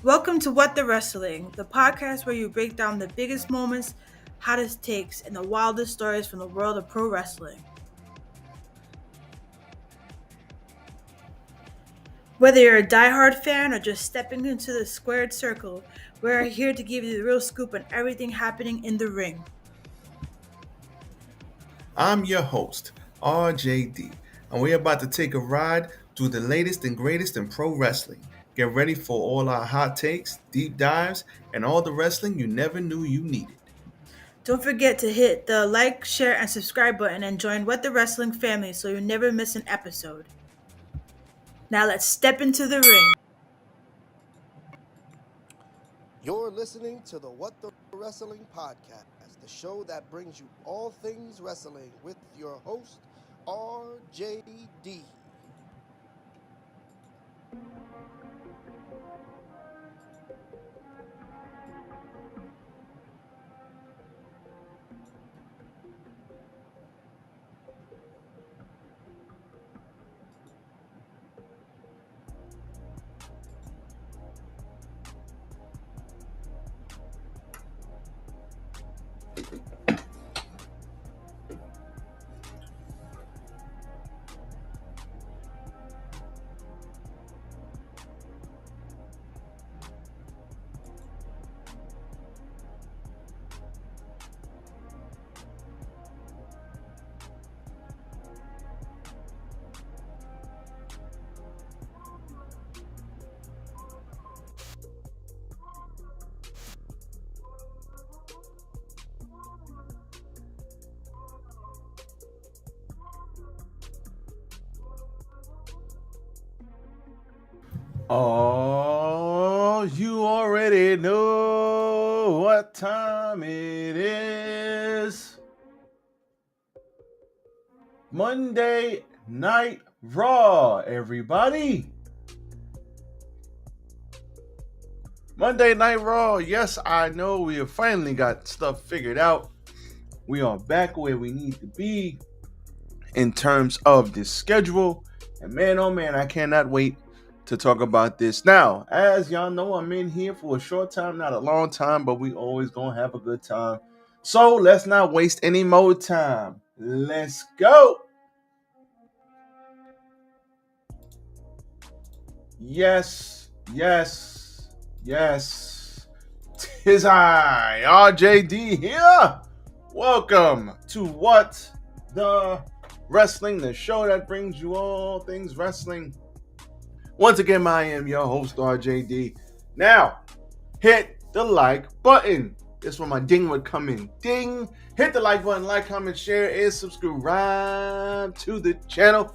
Welcome to What the Wrestling, the podcast where you break down the biggest moments, hottest takes, and the wildest stories from the world of pro wrestling. Whether you're a diehard fan or just stepping into the squared circle, we're here to give you the real scoop on everything happening in the ring. I'm your host, RJD, and we're about to take a ride through the latest and greatest in pro wrestling. Get ready for all our hot takes, deep dives, and all the wrestling you never knew you needed. Don't forget to hit the like, share, and subscribe button and join What the Wrestling family so you never miss an episode. Now let's step into the ring. You're listening to the What the Wrestling Podcast, the show that brings you all things wrestling with your host, RJD. Oh, you already know what time it is. Monday Night Raw, everybody. Monday Night Raw. Yes, I know we have finally got stuff figured out. We are back where we need to be in terms of this schedule. And man, oh man, I cannot wait to talk about this. Now, as y'all know, I'm in here for a short time, not a long time, but we always gonna have a good time. So let's not waste any more time. Let's go. Yes, yes, yes. Tis I, RJD here. Welcome to What the Wrestling, the show that brings you all things wrestling. Once again, I am your host, RJD. Now, hit the like button. This is when my ding would come in. Ding! Hit the like button, like, comment, share, and subscribe to the channel.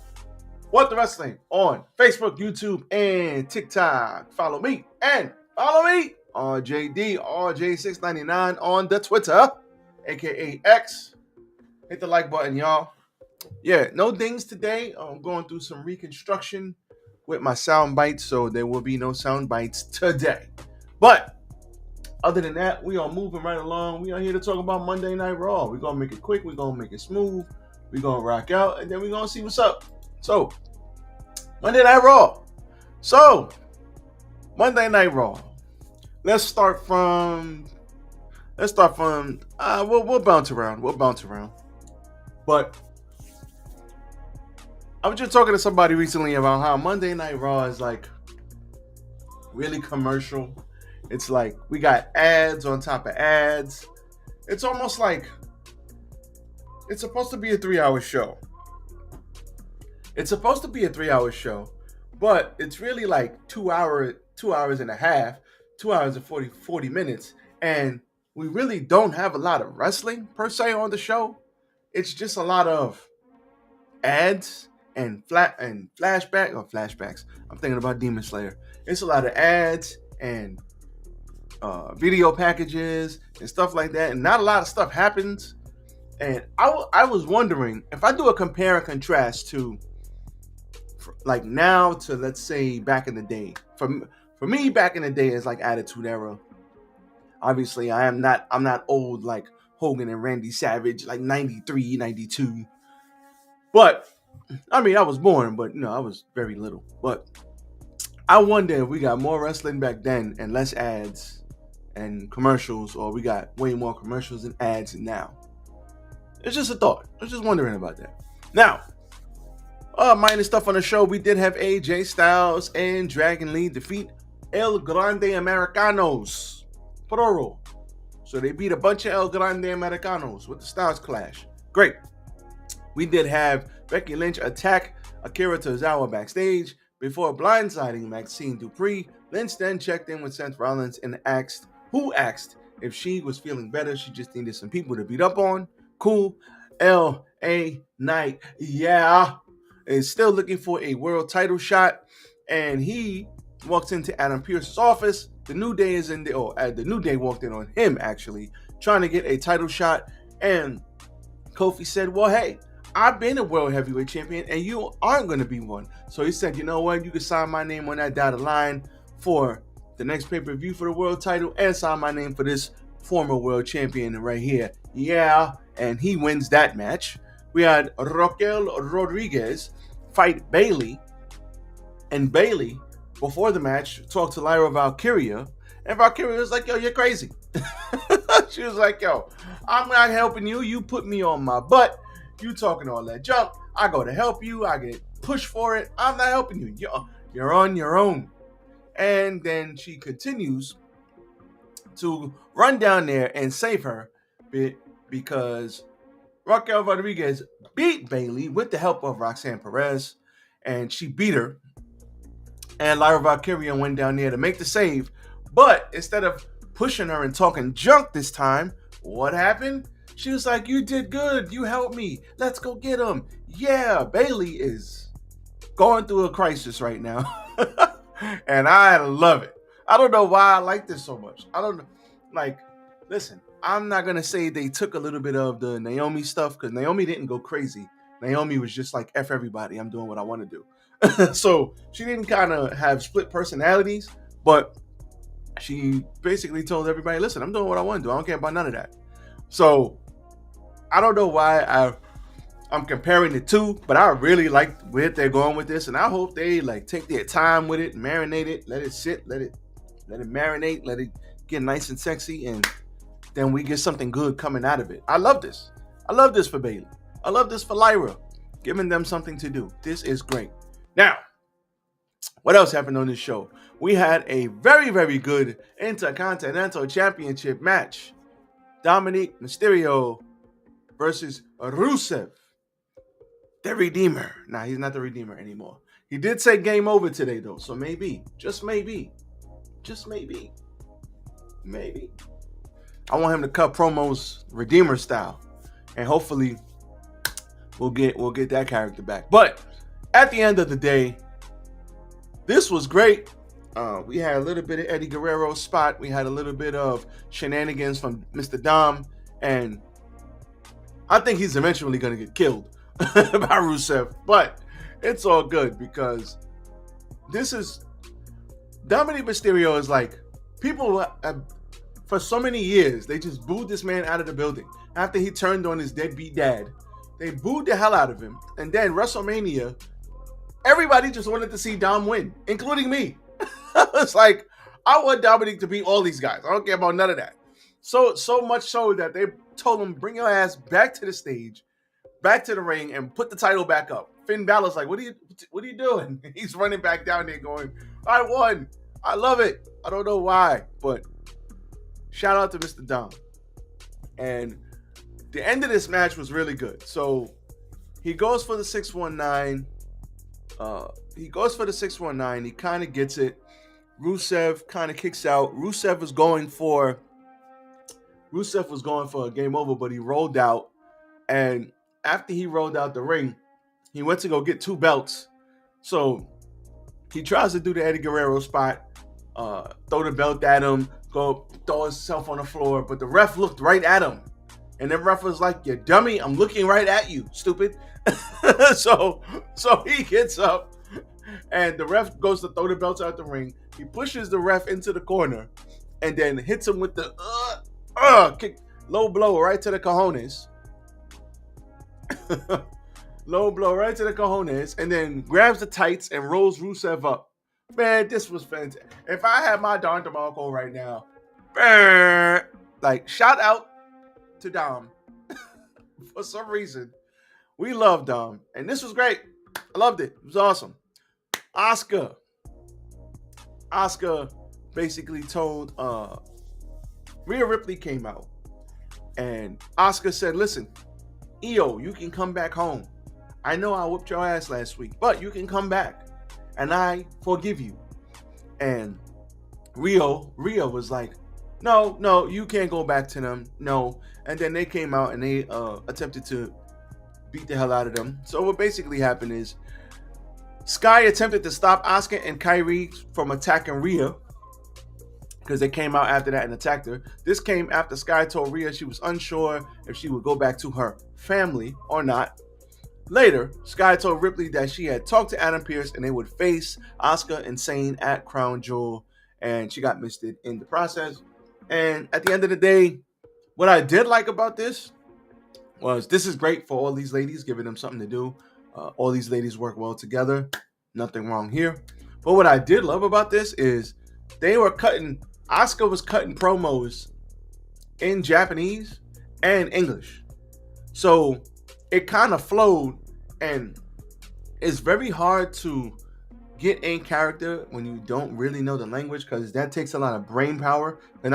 What the Wrestling on Facebook, YouTube, and TikTok. Follow me and follow me, RJD, RJ699 on the Twitter, aka X. Hit the like button, y'all. Yeah, no dings today. I'm going through some reconstruction with my sound bites, so there will be no sound bites today. But other than that, we are moving right along. We are here to talk about Monday Night Raw. We're going to make it quick. We're going to make it smooth. We're going to rock out, and then we're going to see what's up. So, Monday Night Raw. So, Monday Night Raw. Let's start from... We'll bounce around. But I was just talking to somebody recently about how Monday Night Raw is like really commercial. It's like we got ads on top of ads. It's almost like it's supposed to be a 3-hour show. It's supposed to be a 3-hour show, but it's really like 2 hours and a half, 2 hours and 40 minutes. And we really don't have a lot of wrestling per se on the show. It's just a lot of ads and flashbacks. I'm thinking about Demon Slayer. It's a lot of ads and video packages and stuff like that, and not a lot of stuff happens. And I was wondering if I do a compare and contrast to like now to, let's say, back in the day. For me, back in the day is like Attitude Era. Obviously, I'm not old like Hogan and Randy Savage, like 93, 92. But I mean, I was born, but I was very little. But I wonder if we got more wrestling back then and less ads and commercials, or we got way more commercials and ads now. It's just a thought. I was just wondering about that. Now, minor stuff on the show. We did have AJ Styles and Dragon Lee defeat El Grande Americanos. Plural. So they beat a bunch of El Grande Americanos with the Styles Clash. Great. We did have Becky Lynch attack Akira Tozawa backstage before blindsiding Maxine Dupree. Lynch then checked in with Seth Rollins and asked if she was feeling better. She just needed some people to beat up on. Cool. L.A. Knight, yeah, is still looking for a world title shot, and he walks into Adam Pearce's office. The New Day is in there, the New Day walked in on him actually, trying to get a title shot, and Kofi said, well, hey, I've been a world heavyweight champion, and you aren't going to be one. So he said, you know what, you can sign my name on that dotted line for the next pay-per-view for the world title, and sign my name for this former world champion right here. Yeah, and he wins that match. We had Raquel Rodriguez fight Bayley, and Bayley, before the match, talked to Lyra Valkyria, and Valkyria was like, yo, you're crazy. She was like, yo, I'm not helping you. You put me on my butt. You talking all that junk. I go to help you. I get pushed for it. I'm not helping you. You're on your own. And then she continues to run down there and save her because Raquel Rodriguez beat Bayley with the help of Roxanne Perez, and she beat her. And Lyra Valkyria went down there to make the save, but instead of pushing her and talking junk this time, what happened? She was like, you did good. You helped me. Let's go get him. Yeah, Bayley is going through a crisis right now. And I love it. I don't know why I like this so much. I don't know. Like, listen, I'm not going to say they took a little bit of the Naomi stuff, because Naomi didn't go crazy. Naomi was just like, F everybody. I'm doing what I want to do. So she didn't kind of have split personalities, but she basically told everybody, listen, I'm doing what I want to do. I don't care about none of that. So I don't know why I'm comparing the two, but I really like where they're going with this, and I hope they like take their time with it, marinate it, let it sit, let it marinate, let it get nice and sexy, and then we get something good coming out of it. I love this. I love this for Bayley. I love this for Lyra, giving them something to do. This is great. Now, what else happened on this show? We had a very, very good Intercontinental Championship match. Dominic Mysterio versus Rusev, the Redeemer. Nah, he's not the Redeemer anymore. He did say game over today, though, so maybe, just maybe, I want him to cut promos Redeemer style, and hopefully we'll get that character back. But at the end of the day, this was great. We had a little bit of Eddie Guerrero's spot. We had a little bit of shenanigans from Mr. Dom, and I think he's eventually going to get killed by Rusev, but it's all good because this is Dominic Mysterio is like, people for so many years, they just booed this man out of the building after he turned on his deadbeat dad. They booed the hell out of him, and then WrestleMania, everybody just wanted to see Dom win, including me. It's like, I want Dominic to beat all these guys. I don't care about none of that. So much so that they told him, bring your ass back to the stage, back to the ring, and put the title back up. Finn Balor's like, what are you doing? He's running back down there going, I won. I love it. I don't know why, but shout out to Mr. Dom. And the end of this match was really good. So he goes for the 619. He kind of gets it. Rusev kind of kicks out. Rusev was going for a game over, but he rolled out. And after he rolled out the ring, he went to go get 2 belts. So he tries to do the Eddie Guerrero spot, throw the belt at him, go throw himself on the floor, but the ref looked right at him. And the ref was like, you dummy, I'm looking right at you, stupid. So he gets up, and the ref goes to throw the belts out the ring. He pushes the ref into the corner and then hits him with the kick, low blow right to the cojones. Low blow right to the cojones, and then grabs the tights and rolls Rusev up. Man, this was fantastic. If I had my Don DeMarco right now, like shout out to Dom. For some reason, we love Dom, and this was great. I loved it. It was awesome. Oscar basically told Rhea Ripley came out, and Oscar said, "Listen, Io, you can come back home. I know I whooped your ass last week, but you can come back, and I forgive you." And Rhea was like, no, you can't go back to them. No. And then they came out and they attempted to beat the hell out of them. So what basically happened is Sky attempted to stop Asuka and Kyrie from attacking Rhea because they came out after that and attacked her. This came after Sky told Rhea she was unsure if she would go back to her family or not. Later, Sky told Ripley that she had talked to Adam Pearce and they would face Asuka and Sane at Crown Jewel, and she got misted in the process. And at the end of the day, what I did like about this was this is great for all these ladies, giving them something to do. All these ladies work well together. Nothing wrong here. But what I did love about this is Asuka was cutting promos in Japanese and English. So it kind of flowed, and it's very hard to get in character when you don't really know the language, because that takes a lot of brain power. And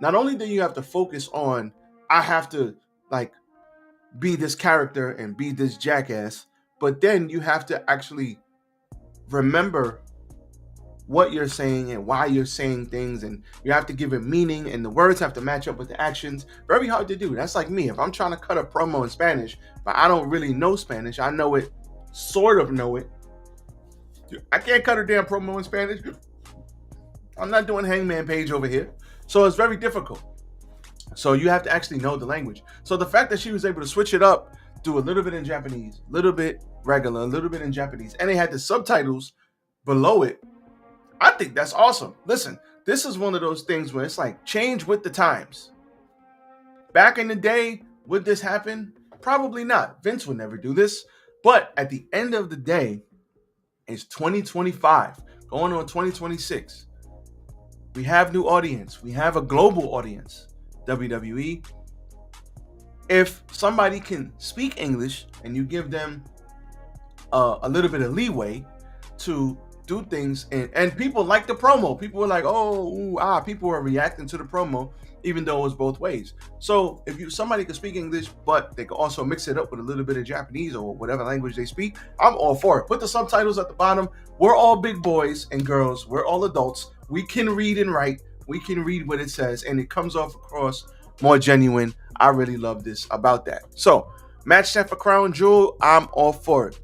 not only do you have to focus on, I have to like be this character and be this jackass, but then you have to actually remember what you're saying and why you're saying things, and you have to give it meaning, and the words have to match up with the actions. Very hard to do. That's like me. If I'm trying to cut a promo in Spanish, but I don't really know Spanish, I know it, sort of know it. I can't cut a damn promo in Spanish. I'm not doing Hangman Page over here. So it's very difficult. So you have to actually know the language. So the fact that she was able to switch it up, do a little bit in Japanese, a little bit regular, a little bit in Japanese, and they had the subtitles below it, I think that's awesome. Listen, this is one of those things where it's like change with the times. Back in the day, would this happen? Probably not. Vince would never do this. But at the end of the day, it's 2025, going on 2026. We have new audience. We have a global audience, WWE. If somebody can speak English and you give them a little bit of leeway to do things, and people like the promo. People were like, people were reacting to the promo, even though it was both ways. So if somebody can speak English, but they can also mix it up with a little bit of Japanese or whatever language they speak, I'm all for it. Put the subtitles at the bottom. We're all big boys and girls. We're all adults. We can read and write. We can read what it says, and it comes off across more genuine. I really love this about that. So, match set for Crown Jewel, I'm all for it.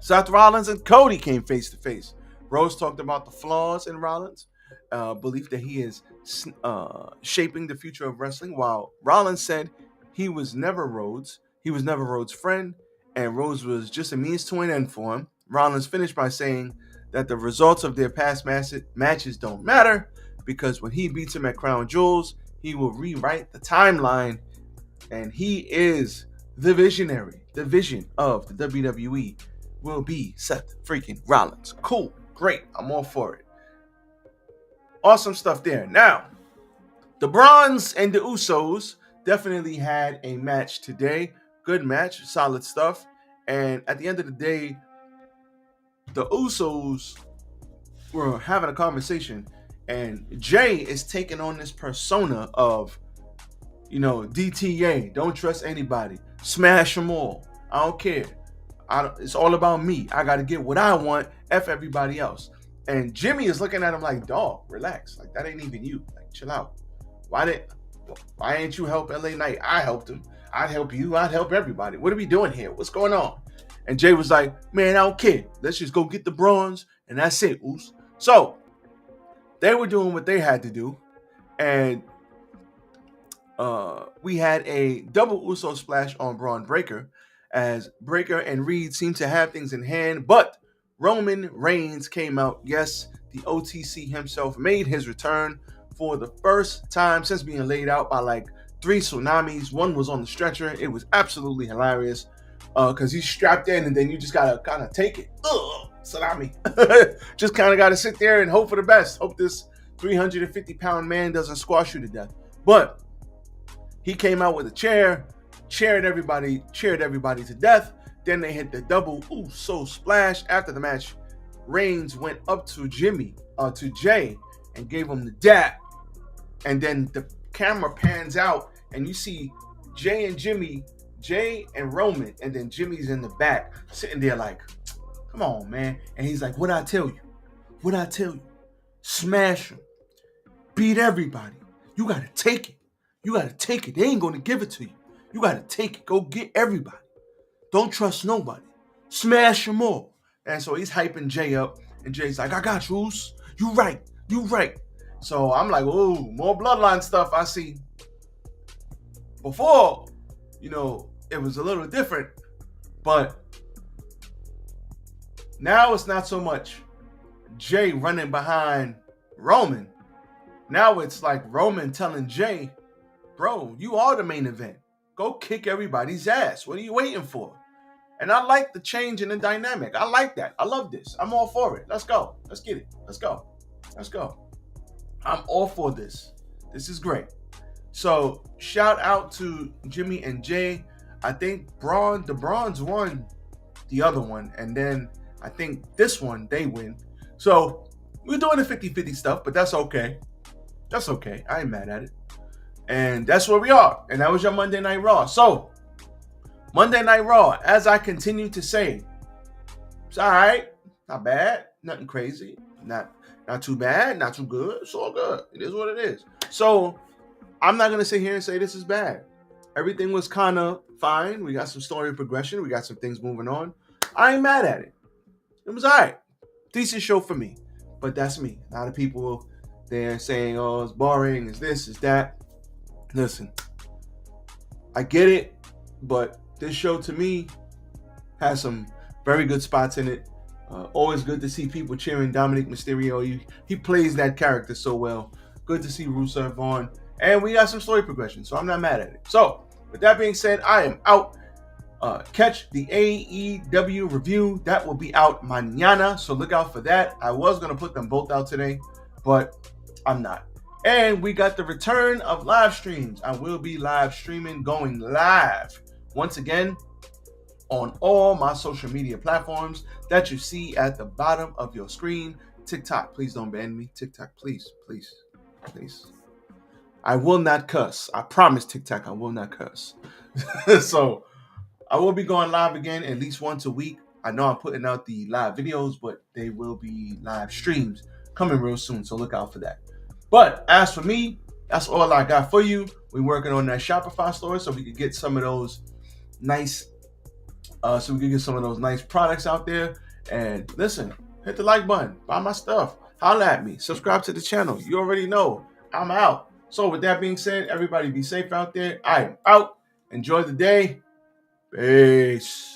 Seth Rollins and Cody came face to face. Rose talked about the flaws in Rollins, belief that he is shaping the future of wrestling, while Rollins said he was never Rhodes. He was never Rhodes' friend, and Rose was just a means to an end for him. Rollins finished by saying that the results of their past matches don't matter, because when he beats him at Crown Jewels, he will rewrite the timeline, and he is the visionary. The vision of the WWE will be Seth freaking Rollins. Cool. Great. I'm all for it. Awesome stuff there. Now, the Bronze and the Usos definitely had a match today. Good match. Solid stuff. And at the end of the day, the Usos were having a conversation, and Jay is taking on this persona of, DTA, don't trust anybody, smash them all, I don't care, it's all about me, I gotta get what I want, F everybody else. And Jimmy is looking at him like, dog, relax, like that ain't even you, like chill out. Why ain't you help LA Knight? I helped him. I'd help you. I'd help everybody. What are we doing here? What's going on? And Jay was like, man, I don't care. Let's just go get the bronze, and that's it, Oos. So they were doing what they had to do, and we had a double Uso splash on Braun Breaker, as Breaker and Reed seemed to have things in hand, but Roman Reigns came out. Yes, the OTC himself made his return for the first time since being laid out by like 3 tsunamis. One was on the stretcher. It was absolutely hilarious because he's strapped in, and then you just gotta kind of take it. salami. Just kind of got to sit there and hope for the best. Hope this 350-pound man doesn't squash you to death. But he came out with a chair, cheered everybody to death. Then they hit the double so splash. After the match, Reigns went up to Jay, and gave him the dap. And then the camera pans out, and you see Jay and Roman, and then Jimmy's in the back, sitting there like, come on, man. And he's like, what'd I tell you? Smash him. Beat everybody. You gotta take it. They ain't gonna give it to you. You gotta take it. Go get everybody. Don't trust nobody. Smash them all. And so he's hyping Jay up, and Jay's like, I got you. You right. So I'm like, oh, more Bloodline stuff I see. Before, it was a little different, but now it's not so much Jay running behind Roman. Now it's like Roman telling Jay, bro, you are the main event. Go kick everybody's ass. What are you waiting for? And I like the change in the dynamic. I like that. I love this. I'm all for it. Let's go. Let's get it. Let's go. I'm all for this. This is great. So shout out to Jimmy and Jay. I think the Brawns won the other one. And then I think this one, they win. So we're doing the 50-50 stuff, but that's okay. That's okay. I ain't mad at it. And that's where we are. And that was your Monday Night Raw. So Monday Night Raw, as I continue to say, it's all right. Not bad. Nothing crazy. Not too bad. Not too good. It's all good. It is what it is. So I'm not going to sit here and say this is bad. Everything was kind of fine. We got some story progression. We got some things moving on. I ain't mad at it. It was all right. Decent show for me. But that's me. A lot of people there saying, oh, it's boring. It's this, it's that. Listen, I get it. But this show to me has some very good spots in it. Always good to see people cheering Dominic Mysterio. He plays that character so well. Good to see Rusev on. And we got some story progression, so I'm not mad at it. So, with that being said, I am out. Catch the AEW review. That will be out mañana, so look out for that. I was going to put them both out today, but I'm not. And we got the return of live streams. I will be live streaming, going live once again on all my social media platforms that you see at the bottom of your screen. TikTok, please don't ban me. TikTok, please. I will not cuss. I promise TikTok, I will not cuss. So I will be going live again at least once a week. I know I'm putting out the live videos, but they will be live streams coming real soon. So look out for that. But as for me, that's all I got for you. We're working on that Shopify store so we can get some of those nice products out there. And listen, hit the like button, buy my stuff, holla at me, subscribe to the channel. You already know I'm out. So with that being said, everybody be safe out there. I am out. Enjoy the day. Peace.